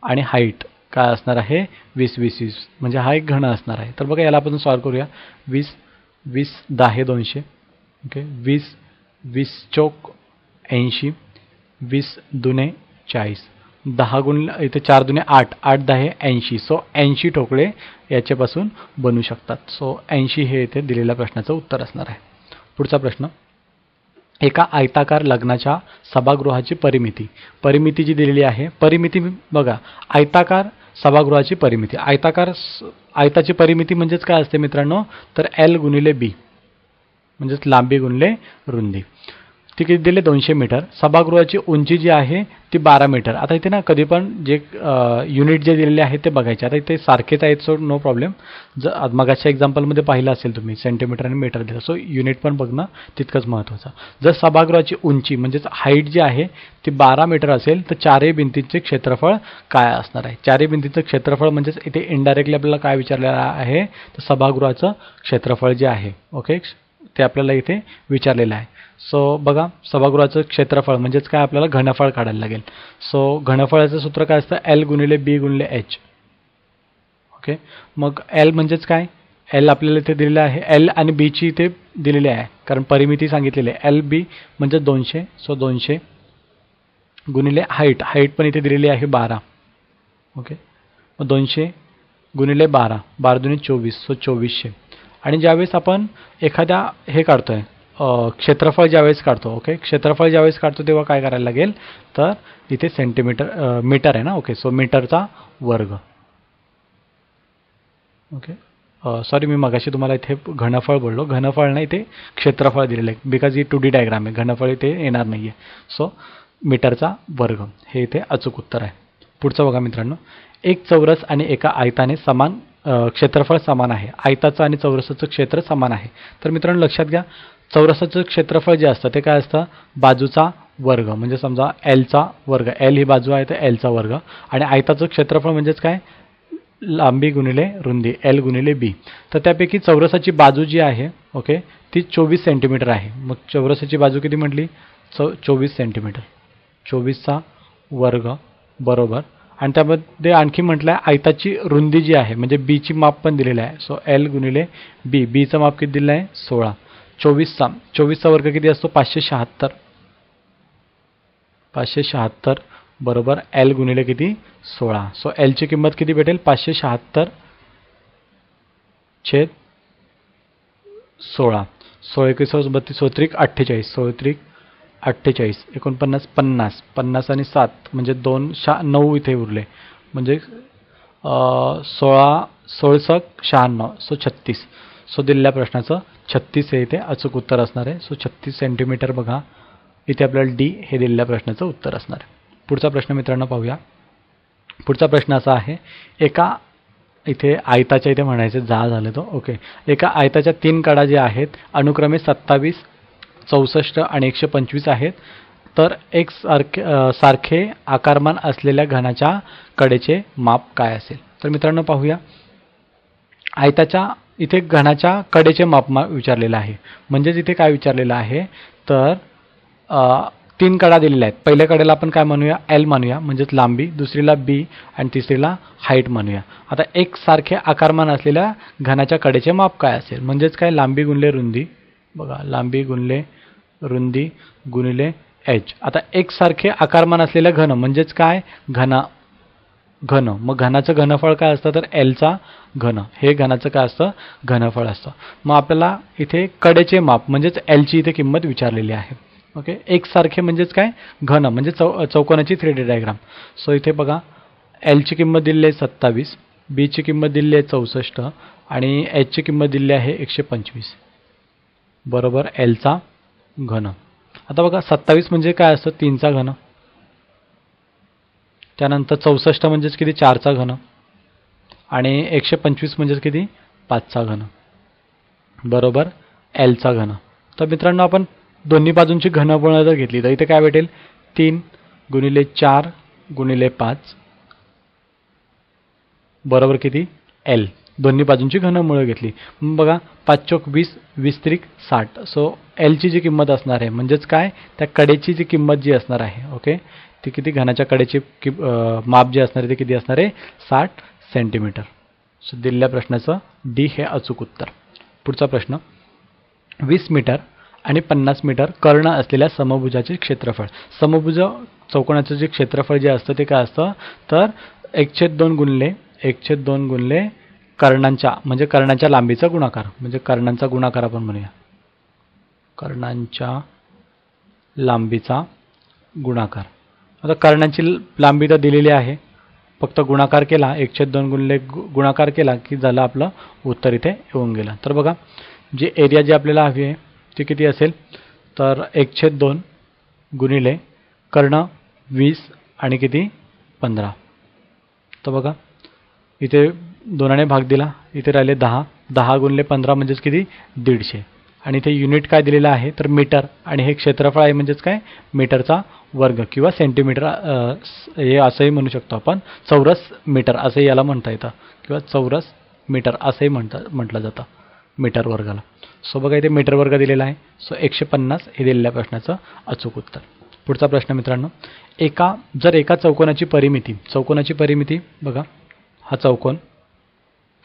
[SPEAKER 1] आणि हाईट काय असणार आहे 20 20 20, म्हणजे हा एक घन असणार आहे. तर बघा याला आपण सॉल्व करूया. 20 20 10 200, ओके, 20 20 चौक 80, 20 दुने 40, 10 गुणिले इथे 4 दुने 8, 8 10 80. सो 80 ठोकळे याच्यापासून बनू शकतात. सो 80 हे इथे दिलेल्या प्रश्नाचं उत्तर असणार आहे. पुढचा प्रश्न, एका आयताकार लग्नाच्या सभागृहाची परिमिती जी दिलेली आहे, परिमिती बघा, आयताकार सभागृहाची परिमिती, आयताची परिमिती म्हणजेच काय असते मित्रांनो तर L गुणिले B म्हणजेच लांबी गुणिले रुंदी. ती किती दिले 200 मीटर. सभागृहाची उंची जी आहे ती 12 मीटर. आता इथे ना कधी पण जे युनिट जे दिलेले आहेत ते बघायचे. आता इथे सारखेच आहेत, सो नो प्रॉब्लेम. जर मगाच्या एक्झाम्पलमध्ये पाहिलं असेल तुम्ही सेंटीमीटर आणि मीटर दिलं, सो युनिट पण बघणं तितकंच महत्त्वाचं. जर सभागृहाची उंची म्हणजेच हाईट जी आहे ती 12 मीटर असेल तर चारही भिंतींचे क्षेत्रफळ काय असणार आहे. चारही भिंतीचं क्षेत्रफळ म्हणजेच इथे इनडायरेक्टली आपल्याला काय विचारलेलं आहे तर सभागृहाचं क्षेत्रफळ जे आहे, ओके, ते आपल्याला इथे विचारलेलं आहे. सो बघा सभागृहाचं क्षेत्रफळ म्हणजेच काय आपल्याला घनफळ काढायला लागेल. सो घनफळाचं सूत्र काय असतं L गुणिले B गुणिले H. ओके, मग L म्हणजेच काय, L आपल्याला इथे दिलेलं आहे, L आणि B ची इथे दिलेली आहे कारण परिमिती सांगितलेली आहे. LB म्हणजे 200, सो 200 गुणिले हाईट पण इथे दिलेली आहे 12. ओके, मग 200 गुणिले 12, 12 दुने 24, सो 2400. आणि ज्यावेळेस आपण एखाद्या हे काढतोय क्षेत्रफळ ज्यावेळेस काढतो, ओके, क्षेत्रफळ ज्यावेळेस काढतो तेव्हा काय करायला लागेल तर इथे मीटर आहे ना, ओके, सो मीटरचा वर्ग. ओके, सॉरी मी मगाशी तुम्हाला इथे घनफळ बोललो, घनफळ नाही इथे क्षेत्रफळ दिलेलं आहे बिकॉज ही 2D डायग्राम आहे, घनफळ इथे येणार नाही आहे. सो मीटरचा वर्ग हे इथे अचूक उत्तर आहे. पुढचं बघा मित्रांनो, एक चौरस आणि एका आयताने समान क्षेत्रफळ समान आहे. आयताचं आणि चौरसाचं क्षेत्र समान आहे. तर मित्रांनो लक्षात घ्या, चौरसाचं क्षेत्रफळ जे असतं ते काय असतं बाजूचा वर्ग, म्हणजे समजा Lचा वर्ग, L ही बाजू आहे तर Lचा वर्ग. आणि आयताचं क्षेत्रफळ म्हणजेच काय लांबी गुणिले रुंदी L गुणिले B. तर त्यापैकी चौरसाची बाजू जी आहे, ओके, ती 24 सेंटीमीटर आहे. मग चौरसाची बाजू किती म्हटली 24 सेंटीमीटर, 24चा वर्ग बरोबर आणि त्यामध्ये आणखी म्हटलं आहे आयताची रुंदी जी आहे म्हणजे बीची माप पण दिलेलं आहे. सो एल गुणिले बी, बीचं माप किती दिलं आहे 16. 24चा वर्ग किती असतो 576. 576 बरोबर एल गुणिले किती 16. सो एलची किंमत किती भेटेल 576 छेद 16. 16 21 32 सोत्रिक 48, सोत्रिक 48 49 50, 50 आणि 7 म्हणजे 2 9 इथे उरले म्हणजे 16 16 96 सो 36. सो दिलेल्या प्रश्नाचं 36 हे इथे अचूक उत्तर असणार आहे. सो 36 सेंटीमीटर बघा इथे आपल्याला डी हे दिलेल्या प्रश्नाचं उत्तर असणार आहे. पुढचा प्रश्न मित्रांनो पाहूया. पुढचा प्रश्न असा आहे, एका इथे आयताच्या इथे म्हणायचे झालं तो ओके. एका आयताच्या 3 कडा जे आहेत अनुक्रमे 27, 64 आणि 125 आहेत. तर एक सारखे आकारमान असलेल्या घनाच्या कडेचे माप काय असेल. तर मित्रांनो पाहूया. आयताच्या इथे घनाच्या कडेचे माप विचारलेलं आहे. म्हणजेच इथे काय विचारलेलं आहे तर 3 कडा दिलेल्या आहेत. पहिल्या कडेला आपण काय म्हणूया एल म्हणूया म्हणजेच लांबी, दुसरीला बी आणि तिसरीला हाईट म्हणूया. आता एक सारखे आकारमान असलेल्या घनाच्या कडेचे माप काय असेल म्हणजेच काय लांबी गुणिले रुंदी बघा, लांबी गुणिले रुंदी गुणिले एच. आता एक सारखे आकारमान असलेलं घन म्हणजेच काय घन. मग घनाचं घनफळ काय असतं तर एलचा घन, हे घनाचं काय असतं घनफळ असतं. मग आपल्याला इथे कडेचे माप म्हणजेच एलची इथे किंमत विचारलेली आहे. ओके. एकसारखे म्हणजेच काय घन म्हणजे चौकोनाची 3D डायग्राम. सो इथे बघा एलची किंमत दिली आहे 27, बीची किंमत दिली आहे 64 आणि एचची किंमत दिली आहे 125 बरोबर एलचा घन. आता बघा 27 म्हणजे काय असतं 3चा घन, त्यानंतर 64 म्हणजेच किती 4चा घन आणि 125 म्हणजेच किती 5चा घन बरोबर एलचा घन. तर मित्रांनो आपण दोन्ही बाजूंची घनफळ जर घेतली तर इथे काय भेटेल 3 गुणिले 4 गुणिले 5 बरोबर किती एल. दोन्ही बाजूंची घनमुळं घेतली बघा 5 चोक 20, 20 त्रिक 60. सो एलची जी किंमत असणार आहे म्हणजेच काय त्या कडेची जी किंमत जी असणार आहे ओके ती किती घनाच्या कडेची माप जे असणार आहे ते किती असणार आहे 60 सेंटीमीटर. सो दिलेल्या प्रश्नाचं डी हे अचूक उत्तर. पुढचा प्रश्न 20 मीटर आणि 50 मीटर कर्ण असलेल्या समभुजाचे क्षेत्रफळ. समभुज चौकोनाचं जे क्षेत्रफळ जे असतं ते काय असतं तर 1/2 गुणिले कर्णांच्या म्हणजे कर्णांच्या लांबीचा गुणाकार म्हणजे कर्णांचा गुणाकार आपण म्हणूया कर्णांच्या लांबीचा गुणाकार. आता कर्णांची लांबी तर दिलेली आहे, फक्त गुणाकार केला 1/2 गुणिले गुणाकार केला की झालं आपलं उत्तर इथे येऊन गेलं. तर बघा जे एरिया जी आपल्याला हवी आहे ती किती असेल तर 1/2 गुणिले कर्ण 20 आणि किती 15. तर बघा इथे 2ने भाग दिला, इथे राहिले 10, 10 गुणिले 15 म्हणजेच किती 150 आणि इथे युनिट काय दिलेलं आहे तर मीटर आणि हे क्षेत्रफळ आहे म्हणजेच काय मीटरचा वर्ग किंवा सेंटीमीटर हे असंही म्हणू शकतो आपण. चौरस मीटर असंही याला म्हणता येतं किंवा चौरस मीटर असंही म्हटलं जातं मीटर वर्गाला. सो बघा इथे मीटर वर्ग दिलेला आहे. सो 150 हे दिलेल्या प्रश्नाचं अचूक उत्तर. पुढचा प्रश्न मित्रांनो, जर एका चौकोनाची परिमिती बघा हा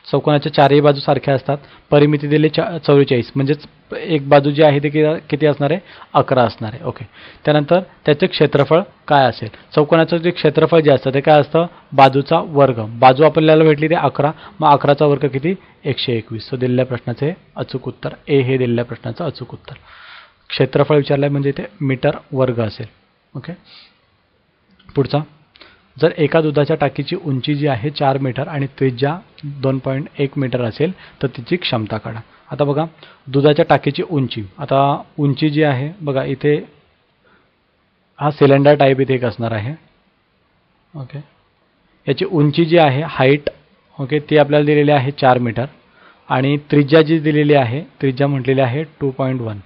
[SPEAKER 1] चौकोनाच्या चारही बाजू सारख्या असतात. परिमिती दिली 44 म्हणजेच एक बाजू जी आहे ते किती असणार आहे 11 असणार आहे ओके. त्यानंतर त्याचे क्षेत्रफळ काय असेल. चौकोनाचं जे क्षेत्रफळ जे असतं ते काय असतं बाजूचा वर्ग. बाजू आपल्याला भेटली ते 11, मग 11चा वर्ग किती 121. सो दिलेल्या प्रश्नाचे अचूक उत्तर ए हे दिलेल्या प्रश्नाचं अचूक उत्तर. क्षेत्रफळ विचारलंय म्हणजे इथे मीटर वर्ग असेल ओके. पुढचा जर एका दुधाच्या टाकीची उंची जी आहे 4 मीटर आणि त्रिज्या 2.1 मीटर असेल तर तिची क्षमता काढा. आता बघा दुधाच्या टाकीची उंची, आता उंची जी आहे बघा इथे हा सिलेंडर टाईप इथे एक असणार आहे ओके. याची उंची जी आहे हाईट ओके ती आपल्याला दिलेली आहे 4 मीटर आणि त्रिज्या जी दिलेली आहे त्रिज्या म्हटलेली आहे 2.1.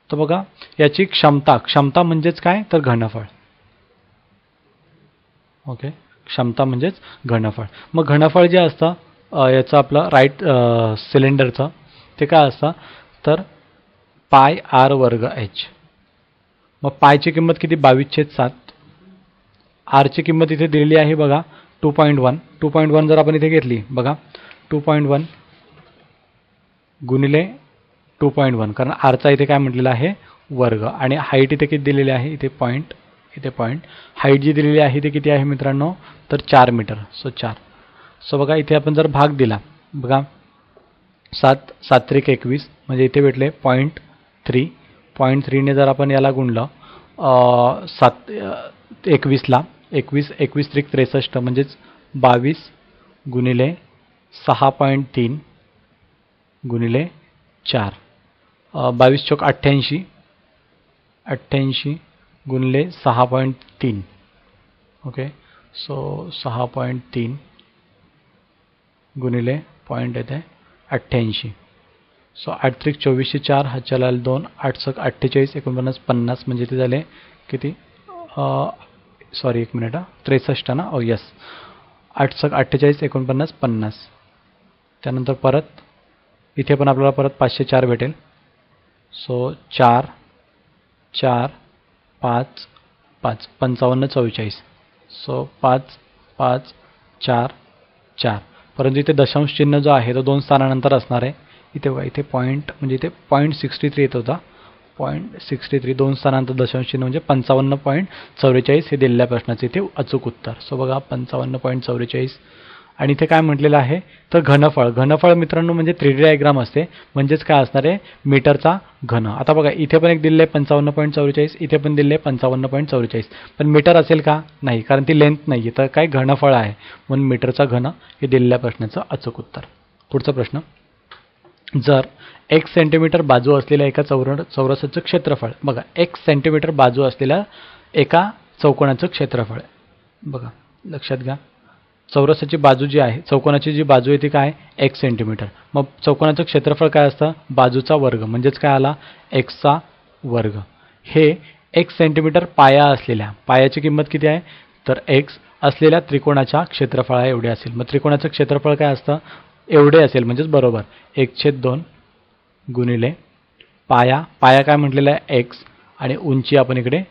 [SPEAKER 1] तर बघा याची क्षमता म्हणजेच काय तर घनफळ ओके. क्षमता म्हणजेच घनफळ. मग घनफळ जे असतं याचं आपलं राईट सिलेंडरचं ते काय असतं तर पाय आर वर्ग एच. मग पायची किंमत किती 22/7 आरची किंमत इथे दिलेली आहे बघा 2.1. 2.1 जर आपण इथे घेतली बघा 2.1 गुणिले 2.1, कारण आरचा इथे काय म्हटलेला आहे वर्ग, आणि हाईट इथे किती दिलेली आहे इथे पॉईंट, इथे पॉईंट. हाईट जी दिलेली आहे ते किती आहे मित्रांनो, तर 4 मीटर. सो 4. सो बघा इथे आपण जर भाग दिला बघा 7 7 त्रिक 21 म्हणजे इथे भेटले 0.3. 0.3 जर आपण याला गुणलं 21ला 21 21 त्रिक 63 म्हणजेच 22 गुणिले 6.3 गुणिले 4. 22 चौक 88 88 गुणिले 6.3. ओके. सो 6.3 गुणिले पॉईंट येते 88. सो 8 त्रिक 24 4 हा चलाल 2 8 सक 48 49 50 म्हणजे ते झाले किती, सॉरी एक मिनिट 63 ना, यस 8 सक 48 49 50. त्यानंतर परत इथे पण आपल्याला परत 504 भेटेल. सो 4 4 5 5 55 44. सो 5 5 4 4. परंतु इथे दशांश चिन्ह जो आहे तो 2 स्थानानंतर असणार आहे. इथे बघा इथे पॉईंट म्हणजे इथे 0.63 येत होता, 0.63 2 स्थानानंतर दशांश चिन्ह म्हणजे 55.44 हे दिलेल्या प्रश्नाचे इथे अचूक उत्तर. सो बघा 55.44. आणि इथे काय म्हटलेलं आहे तर घनफळ. घनफळ मित्रांनो म्हणजे 3D डायग्राम असते, म्हणजेच काय असणार आहे मीटरचा घन. आता बघा इथे पण एक दिले 55.44, इथे पण दिले 55.44, पण मीटर असेल का, नाही, कारण ती लेंथ नाही आहे, तर काय घनफळ आहे, म्हणून मीटरचा घन हे दिलेल्या प्रश्नाचं अचूक उत्तर. पुढचा प्रश्न, जर 1 सेंटीमीटर बाजू असलेल्या एका चौरसाचं क्षेत्रफळ, बघा 1 सेंटीमीटर बाजू असलेल्या एका चौकोनाचं क्षेत्रफळ, बघा लक्षात घ्या चौरसाची बाजू जी आहे, चौकोनाची जी बाजू आहे ती काय 1 सेंटीमीटर. मग चौकोनाचं क्षेत्रफळ काय असतं, बाजूचा वर्ग, म्हणजेच काय आला एक्सचा वर्ग. हे 1 सेंटीमीटर पाया असलेल्या, पायाची किंमत किती आहे तर एक्स असलेल्या त्रिकोणाच्या क्षेत्रफळा एवढे असेल. मग त्रिकोणाचं क्षेत्रफळ काय असतं एवढे असेल, म्हणजेच बरोबर 1/2 गुणिले पाया, पाया काय म्हटलेला आहे एक्स, आणि उंची आपण इकडे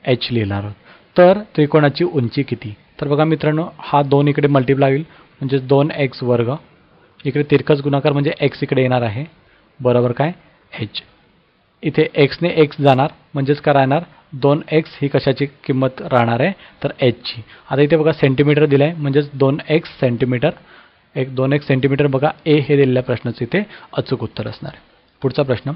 [SPEAKER 1] एच लिहिणार आहोत. तर त्रिकोणाची उंची किती, तर बघा मित्रांनो हा 2 इकडे मल्टिप्लाय होईल, म्हणजे 2x वर्ग, इकडे तिरकस गुणाकार म्हणजे x इकडे येणार आहे, बरोबर काय h. इथे x ने x जाणार, म्हणजेच काय राहणार 2x ही कशाची किंमत राहणार आहे तर h ची. आता इथे बघा सेंटीमीटर दिलं आहे, म्हणजेच 2x सेंटीमीटर, 2x सेंटीमीटर बघा ए हे दिलेल्या प्रश्नाचं इथे अचूक उत्तर असणार आहे. पुढचा प्रश्न,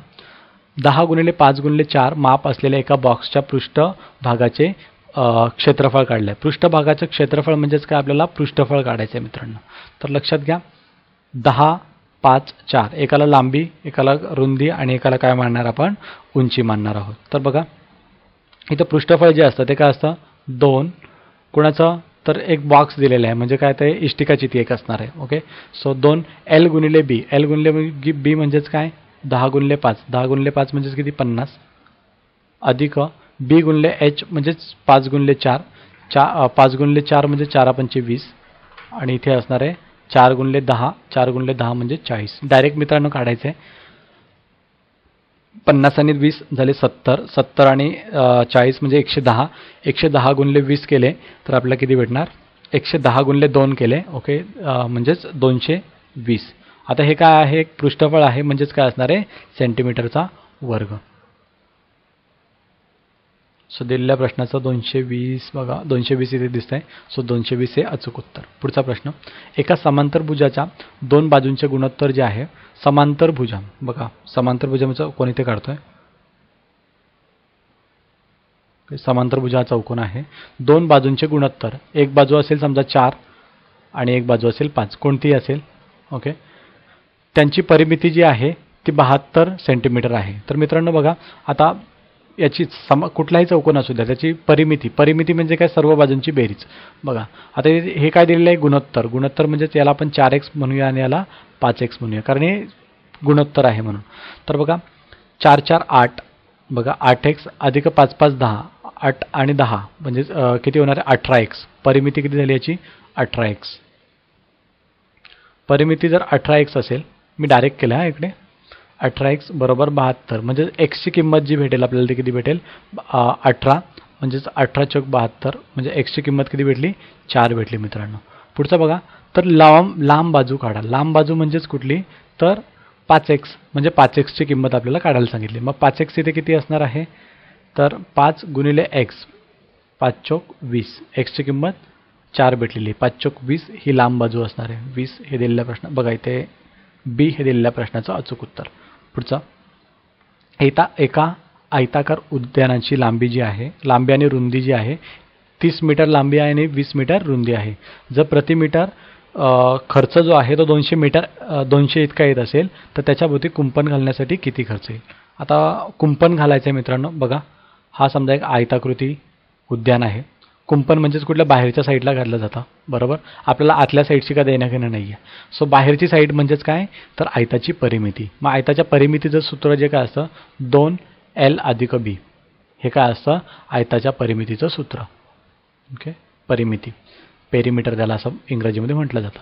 [SPEAKER 1] 10 गुणिले 5 गुणिले 4 माप असलेल्या एका बॉक्सच्या पृष्ठभागाचे क्षेत्रफळ काढलं आहे. पृष्ठभागाचं क्षेत्रफळ म्हणजेच काय आपल्याला पृष्ठफळ काढायचं आहे मित्रांनो. तर लक्षात घ्या 10 5 4 एकाला लांबी, एकाला रुंदी आणि एकाला काय मानणार आपण उंची मानणार आहोत. तर बघा इथं पृष्ठफळ जे असतं ते काय असतं 2 कोणाचं तर एक बॉक्स दिलेला आहे, म्हणजे काय ते इष्टिकाची ती एक असणार आहे. ओके. सो 2 L गुणिले B, L गुणिले B म्हणजेच काय 10 गुणिले 5, 10 गुणिले 5 म्हणजेच किती 50, अधिक B गुणिले H म्हणजेच 5 गुणिले 4, 5 गुणिले 4 म्हणजे 4 पंचे 20, आणि इथे असणार आहे 4 गुणिले 10, 4 गुणिले 10 म्हणजे 40. डायरेक्ट मित्रांनो काढायचं आहे, 50 आणि 20 झाले 70, 70 आणि 40 म्हणजे 110, 110 गुणिले 20 केले तर आपल्याला किती भेटणार 110 गुणिले 2 केले, ओके, म्हणजेच 220. आता हे काय आहे एक पृष्ठफळ आहे, म्हणजेच काय असणार आहे सेंटीमीटरचा वर्ग. सो दिलेल्या प्रश्नाचं 220 बघा 220 इथे दिसत आहे. सो 220 हे अचूक उत्तर. पुढचा प्रश्न, एका समांतर भुजाच्या 2 बाजूंचे गुणोत्तर जे आहे, समांतर भुजा बघा समांतर भुजाचं कोण इथे काढतोय, समांतर भुजा हा चौकोन आहे, 2 बाजूंचे गुणोत्तर, एक बाजू असेल समजा 4 आणि एक बाजू असेल 5, कोणतीही असेल, ओके, त्यांची परिमिती जी आहे ती 72 सेंटीमीटर आहे. तर मित्रांनो बघा आता याची कुठलाही चौकोन असू द्या त्याची परिमिती म्हणजे काय सर्व बाजूंची बेरीज. बघा आता हे काय दिलेलं आहे गुणोत्तर, गुणोत्तर म्हणजेच याला आपण 4x म्हणूया आणि याला 5x म्हणूया, कारण हे गुणोत्तर आहे म्हणून. तर बघा 4 4 8 बघा 8x अधिक 5 5 10, 8 आणि 10 म्हणजे किती होणार आहे 18x. परिमिती किती झाली याची 18x. परिमिती जर 18x असेल, मी डायरेक्ट केलं आहे इकडे 18x बरोबर 72, म्हणजे x ची किंमत जी भेटेल आपल्याला ती किती भेटेल 18 म्हणजेच 18 चौक 72 म्हणजे एक्सची किंमत किती भेटली 4 भेटली मित्रांनो. पुढचा बघा, तर लांब बाजू काढा. लांब बाजू म्हणजेच कुठली, तर 5x म्हणजे 5xची किंमत आपल्याला काढायला सांगितली. मग 5x इथे किती असणार आहे, तर 5 गुणिले x 5 चौक 20, एक्सची किंमत 4 भेटलेली. 5 चौक 20 ही लांब बाजू असणार आहे. 20 हे दिलेल्या प्रश्न बघा इथे बी हे दिलेल्या प्रश्नाचं अचूक उत्तर. पुढचा, एका आयताकार उद्यानाची लांबी जी आहे, लांबी आणि रुंदी जी आहे 30 मीटर लांबी आहे आणि 20 मीटर रुंदी आहे. जर प्रति मीटर खर्च जो आहे तो 200 इतका येत असेल तर त्याच्याभोवती कुंपण घालण्यासाठी किती खर्च येईल. आता कुंपण घालायचं आहे मित्रांनो. बघा, हा समजा एक आयताकृती उद्यान आहे. कुंपण म्हणजेच कुठल्या बाहेरच्या साईडला घातलं जातं, बरोबर. आपल्याला आतल्या साईडची का देणं घेणं नाही आहे. सो बाहेरची साईड म्हणजेच काय, तर आयताची परिमिती. मग आयताच्या परिमितीचं सूत्र जे काय असतं 2l अधिक b, हे काय असतं आयताच्या परिमितीचं सूत्र. ओके, परिमिती, पेरिमीटर त्याला असं इंग्रजीमध्ये म्हटलं जातं.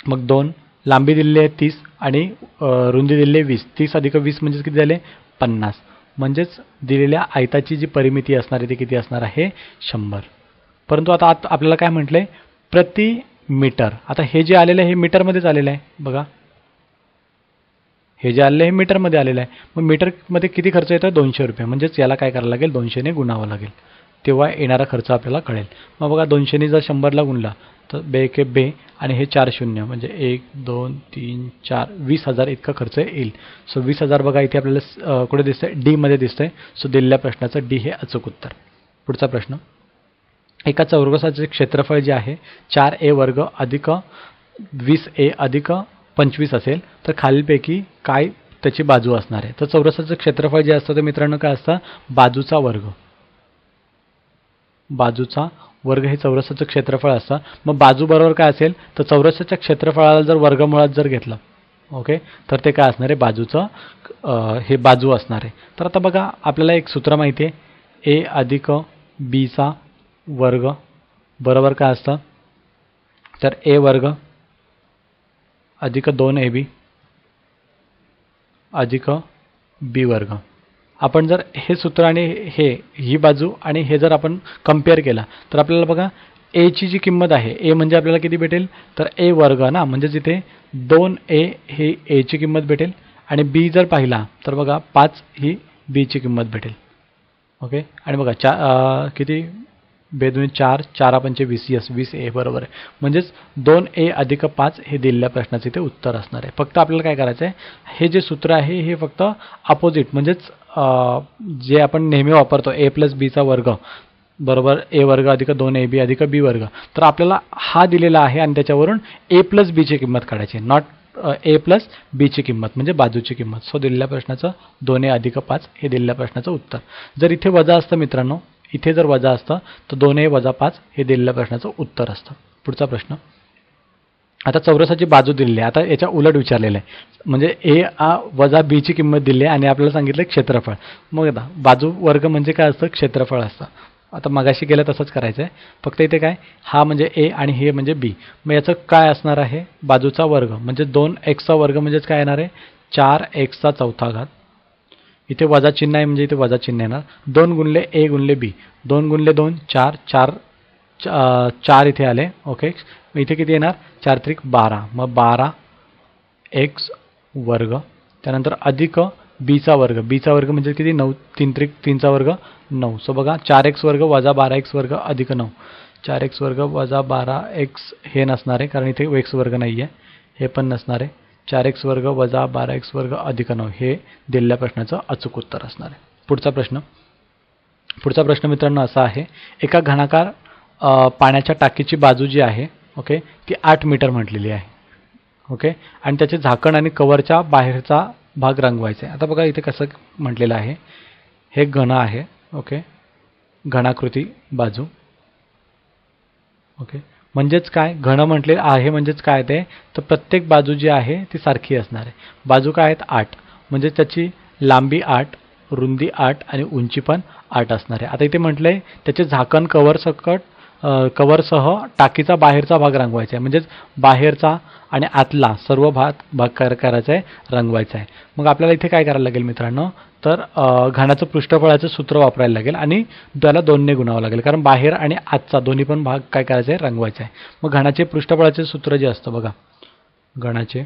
[SPEAKER 1] मग 2 लांबी दिलेली आहे 30 आणि रुंदी दिलेली आहे 20. 30 अधिक 20 म्हणजेच किती झाले 50. म्हणजेच दिलेल्या आयताची जी परिमिती असणार आहे ती किती असणार आहे 100. परंतु आता आपल्याला काय म्हटलंय प्रति मीटर. आता हे जे आलेलं आहे हे मीटरमध्येच आलेलं आहे. बघा, हे जे आलेलं आहे हे मीटरमध्ये आलेलं आहे. मग मीटरमध्ये किती खर्च येतो 200 रुपये. म्हणजेच याला काय करायला लागेल 200ने गुणावं लागेल, तेव्हा येणारा खर्च आपल्याला कळेल. मग बघा 200ने जर 100ला गुणला तर बे के बे आणि हे 4 शून्य म्हणजे 1 2 3 4 20,000 इतका खर्च येईल. सो 20,000 बघा इथे आपल्याला कुठे दिसतंय डी मध्ये दिसतंय. सो दिलेल्या प्रश्नाचं डी हे अचूक उत्तर. पुढचा प्रश्न, एका चौरसाचे क्षेत्रफळ जे आहे 4a वर्ग अधिक 20a अधिक 25 असेल तर खालीलपैकी काय त्याची बाजू असणार आहे. तर चौरसाचं क्षेत्रफळ जे असतं ते मित्रांनो काय असतं बाजूचा वर्ग. बाजूचा वर्ग हे चौरसाचं क्षेत्रफळ असतं. मग बाजू बरोबर काय असेल तर चौरसाच्या क्षेत्रफळाला जर वर्गमुळात जर घेतलं, ओके, तर ते काय असणार आहे बाजूचं हे बाजू असणार आहे. तर आता बघा आपल्याला एक सूत्र माहिती आहे a अधिक b चा वर्ग बरोबर काय असतं तर a वर्ग अधिक 2ab अधिक b वर्ग. आपण जर हे सूत्र आणि ही बाजू आणि हे जर आपण कम्पेअर केला तर आपल्याला बघा a ची जी किंमत आहे a म्हणजे आपल्याला किती भेटेल तर a वर्ग ना, म्हणजे इथे 2a हे a ची किंमत भेटेल आणि b जर पाहिला तर बघा 5 ही b ची किंमत भेटेल. ओके, आणि बघा किती 2 4 4 पंचे 20, यस 20a बरोबर आहे. म्हणजेच 2a अधिक 5 हे दिलेल्या प्रश्नाचे इथे उत्तर असणार आहे. फक्त आपल्याला काय करायचं आहे हे जे सूत्र आहे हे फक्त अपोजिट म्हणजेच जे आपण नेहमी वापरतो a प्लस b चा वर्ग बरोबर a वर्ग अधिक 2ab अधिक b वर्ग, तर आपल्याला हा दिलेला आहे आणि त्याच्यावरून a प्लस b ची किंमत काढायची, नॉट a प्लस b ची किंमत म्हणजे बाजूची किंमत. सो दिलेल्या प्रश्नाचं 2a अधिक 5 हे दिलेल्या प्रश्नाचं उत्तर. जर इथे वजा असतं मित्रांनो, इथे जर वजा असतं तर 2a वजा 5 हे दिलेल्या प्रश्नाचं उत्तर असतं. पुढचा प्रश्न, आता चौरसाची बाजू दिलेली आहे. आता याच्या उलट विचारलेलं आहे, म्हणजे a वजा b ची किंमत दिली आहे आणि आपल्याला सांगितलं क्षेत्रफळ. मग आता बाजू वर्ग म्हणजे काय असतं क्षेत्रफळ असतं. आता मगाशी गेलं तसंच करायचं आहे, फक्त इथे काय हा म्हणजे a आणि हे म्हणजे b. मग याचं काय असणार आहे बाजूचा वर्ग म्हणजे 2x चा वर्ग म्हणजेच काय येणार आहे 4x चा चौथा घात. इथे वजा चिन्ह आहे म्हणजे इथे वजा चिन्ह येणार. 2 गुणले a गुणले b, 2 गुणले 2 4 4 4 इथे आले. ओके, इथे किती येणार 4 त्रिक 12, मग 12x वर्ग. त्यानंतर अधिक b चा वर्ग, b चा वर्ग म्हणजे किती 9, 3 त्रिक 3 चा वर्ग 9. सो बघा 4x वर्ग वजा 12x वर्ग अधिक 9, 4x वर्ग वजा 12x हे नसणार आहे कारण इथे x वर्ग नाही आहे, हे पण नसणार आहे. 4x वर्ग वजा 12x वर्ग अधिक 9 हे दिलेल्या प्रश्नाचं अचूक उत्तर असणार आहे. पुढचा प्रश्न मित्रांनो असा आहे, एका घनाकार पाण्याच्या टाकीची बाजू जी आहे ओके ती 8 मीटर म्हटलेली आहे. ओके, आणि त्याचे झाकण आणि कव्हरच्या बाहेरचा भाग रंगवायचा आहे. आता बघा इथे कसं म्हटलेलं आहे, हे घन आहे. ओके, घनाकृती बाजू. ओके, म्हणजेच काय घन म्हटले आहे म्हणजेच काय ते तर प्रत्येक बाजू जी आहे ती सारखी असणार आहे. बाजू काय आहेत 8, म्हणजे त्याची लांबी 8, रुंदी 8 आणि उंची पण 8 असणार आहे. आता इथे म्हटलंय त्याचे झाकण कव्हर सकट कव्हरसह टाकीचा बाहेरचा भाग रंगवायचा आहे, म्हणजेच बाहेरचा आणि आतला सर्व भाग करायचा आहे, रंगवायचा आहे. मग आपल्याला इथे काय करायला लागेल मित्रांनो, तर घनाचं पृष्ठफळाचं सूत्र वापरायला लागेल आणि त्याला 2ने गुणावं लागेल, कारण बाहेर आणि आतचा दोन्ही पण भाग काय करायचा आहे, रंगवायचा आहे. मग घनाचे पृष्ठफळाचे सूत्र जे असतं बघा, घनाचे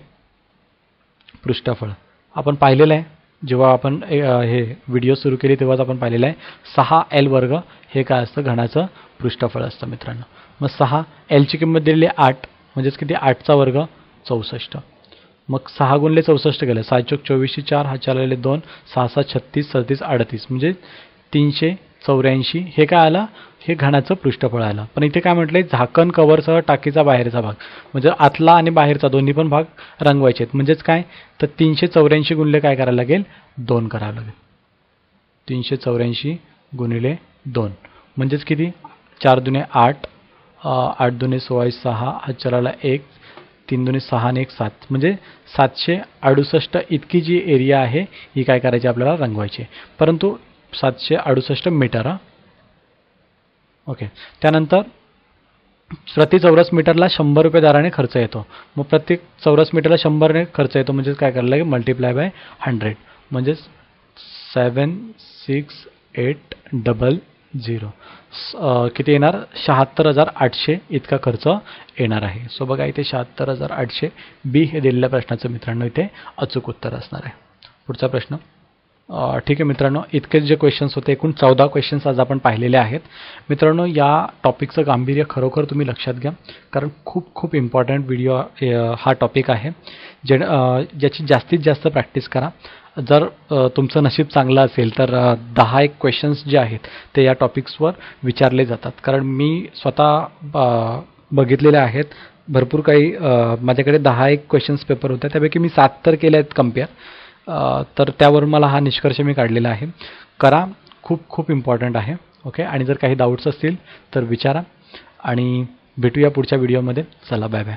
[SPEAKER 1] पृष्ठफळ आपण पाहिलेलं आहे, जेव्हा आपण हे व्हिडिओ सुरू केली तेव्हाच आपण पाहिलेलं आहे. 6L वर्ग हे काय असतं, घनाचं पृष्ठफळ असतं मित्रांनो. मग 6Lची किंमत दिलेली 8, म्हणजेच किती, 8चा वर्ग 64. मग 6 गुणिले 64 केलं, 6 चोक 24, 4 हा 4 आले 2, 6 6 36, 37 38, म्हणजे 384. हे काय आलं, हे घनाचं पृष्ठफळ आलं. पण इथे काय म्हटलंय, झाकण कव्हरसह टाकीचा बाहेरचा भाग, म्हणजे आतला आणि बाहेरचा दोन्ही पण भाग रंगवायचे आहेत. म्हणजेच काय, तर 384 गुणिले काय करायला लागेल, 2 करावं लागेल. 384 गुणिले 2 म्हणजेच किती, 4 दुने 8, 8 दुने 16, 6 हा 4 आला 1, 3 दुने 6 आणि 1 7, म्हणजे 768 इतकी जी एरिया आहे ही काय करायची, आपल्याला रंगवायची आहे. परंतु 768 मीटर. ओके. त्यानंतर प्रति चौरस मीटरला 100 रुपये दराने खर्च येतो. मग प्रत्येक चौरस मीटरला 100ने खर्च येतो, म्हणजेच काय करायला लागेल, मल्टिप्लाय बाय 100, म्हणजेच 76800. किती येणार, 76,800 इतका खर्च येणार आहे. सो बघा इथे 76,800 बी हे दिलेल्या प्रश्नाचं मित्रांनो इथे अचूक उत्तर असणार आहे. पुढचा प्रश्न. ठीक आहे मित्रांनो, इतकेच जे क्वेश्चन्स होते, एकूण 14 क्वेश्चन्स आज आपण पाहिलेले आहेत. मित्रांनो, या टॉपिकचं गांभीर्य खरोखर तुम्ही लक्षात घ्या, कारण खूप खूप इम्पॉर्टंट व्हिडिओ हा टॉपिक आहे, ज्याची जास्तीत जास्त प्रॅक्टिस करा. जर तुमचं नशीब चांगलं असेल तर 10 क्वेश्चन्स जे आहेत ते या टॉपिक्सवर विचारले जातात, कारण मी स्वतः बघितलेले आहेत. भरपूर काही माझ्याकडे 10 क्वेश्चन्स पेपर होते, त्यापैकी मी 7 तर केले आहेत कम्पेअर, तर त्यावरून मला हा निष्कर्ष मी काढलेला आहे. करा, खूप खूप इम्पॉर्टंट आहे. ओके. आणि जर काही डाऊट्स असतील तर विचारा आणि भेटूया पुढच्या व्हिडिओमध्ये. चला, बाय बाय.